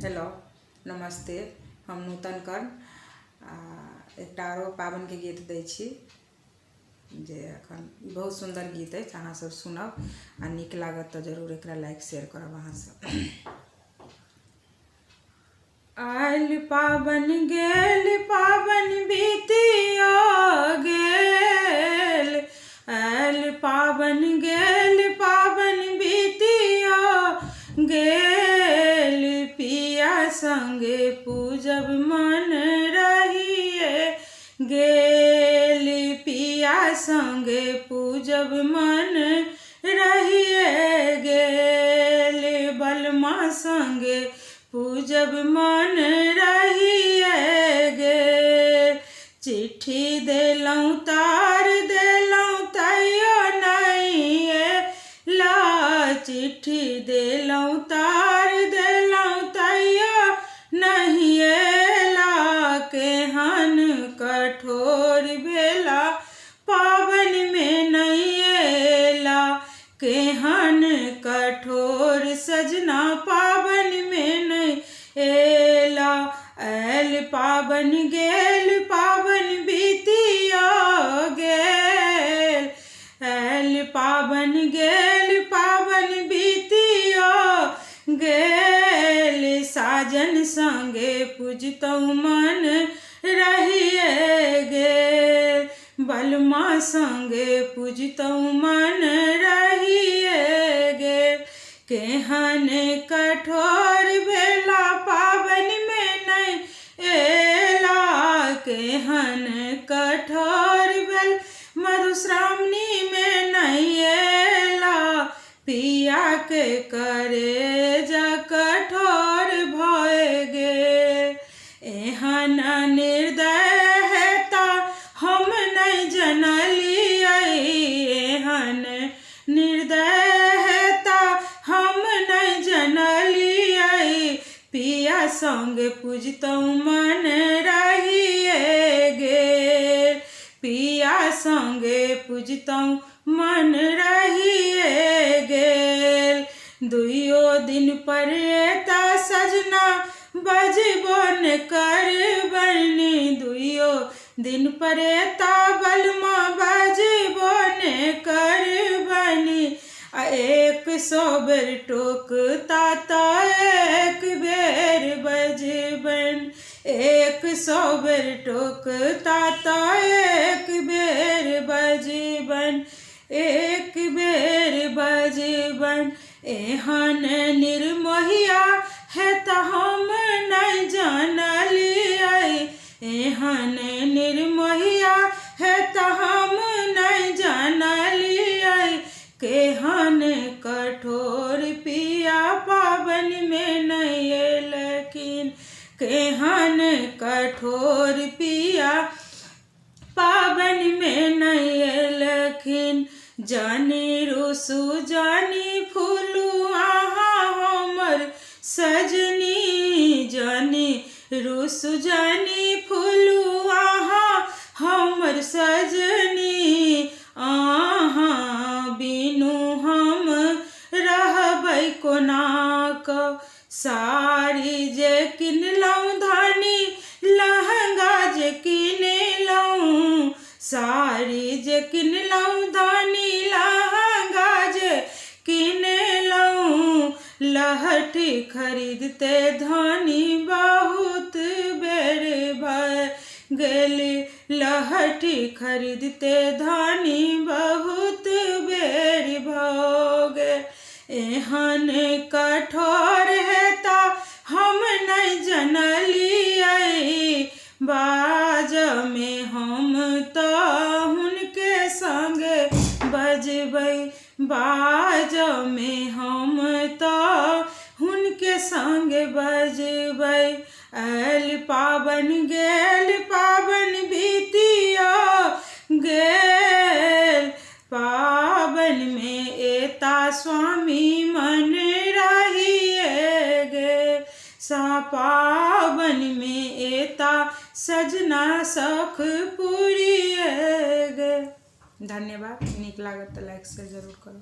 Hello नमस्ते। हम नूतन कर्ण एक आरो पाबन के गीत दै छी जे अखन बहुत सुंदर गीत है। अहाँ सब सुनब आ नीक लागत तो जरूर एकरा लाइक शेयर करब अहाँ सब। आयल पाबन गेल पाबन बीतियो गेल, आयल पाबन गेल पाबन बीतियो गेल, पिया संगे पूजब मन रहिए गेल, पिया संगे पूजब मन रहिए गेल, बलमा संगे पूजब मन रहिए गेल। चिट्ठी देलौं तार देलौं तैयो नहीं एला, चिट्ठी देलौं तार देलौं तैयो नहीं एला, केहन कठोर भेला पाबन में नहीं एला, केहन कठोर सजना पाबन में नहीं एला। आयल पाबन गेल पाबन बीतियो गेल, आयल पाबन गेल पाबन बीतियो गेल, साजन संगे पूजतौ मन रहिए गेल, बलमा संगे पूजतौ मन रहिए गेल, केहन कठोर भेला पाबन में नहीं एला, केहन कठोर भेल मधुश्रावणी में नहीं एला, पिया के करेजा कठोर भए गेल, एहन निर्दय हेता हम नहीं जनलियै, एहन निर्दय हेता हम नहीं जनलियै, पिया संग पूजतौ मन रहिए गेल, पिया संगे पूजतौ मन रहिए गेल। दुइयो दिन पर एता सजना बजबो न करबनि, दुइयो दिन पर एता बलमा बजबो न करबनि, एक सौ बेर टोकता तो एक बेर बजबनि, एक सौ बेर टोकता तो एक बेर बजबनि, एक बेर बजबनि, एहन निर्मोहिया हेता हम नहीं जानलियै, एहन निर्मोहिया हेता हम नहीं जानलियै, केहन कठोर पिया पाबन में नहीं एलखिन, केहन कठोर पिया पाबन में नहीं एलखिन, जानी रुसु जानी फूलू अहाँ हमर सजनी, जानी रुसु जानी फूलू अहाँ हमर सजनी, अहाँ बिनु हम रहबै कोना कऽ, साड़ी जे किनलौं धानी लहंगा जे किनलौं, साड़ी जे किनलौं धानी लहंगा जे किनलौं, लहठी खरीदते धानी बहुत बेर भऽ गेली, लहठी खरीदते धानी बहुत बेर भऽ गेल, एहन कठोर हेता हम नहीं जनलियै, बाज में हम तो हुनके संगे बजबै, बाज में हम तो हुनके संगे बजबै, आयल पाबन गेल पाबन बीतियो गेल, पाबन में एता स्वामी मन रहिए गेल, सा पाबन में एता सजना सख पूरिए गेल। धन्यवाद। नीक लागत तो लाइक शेयर जरूर करो।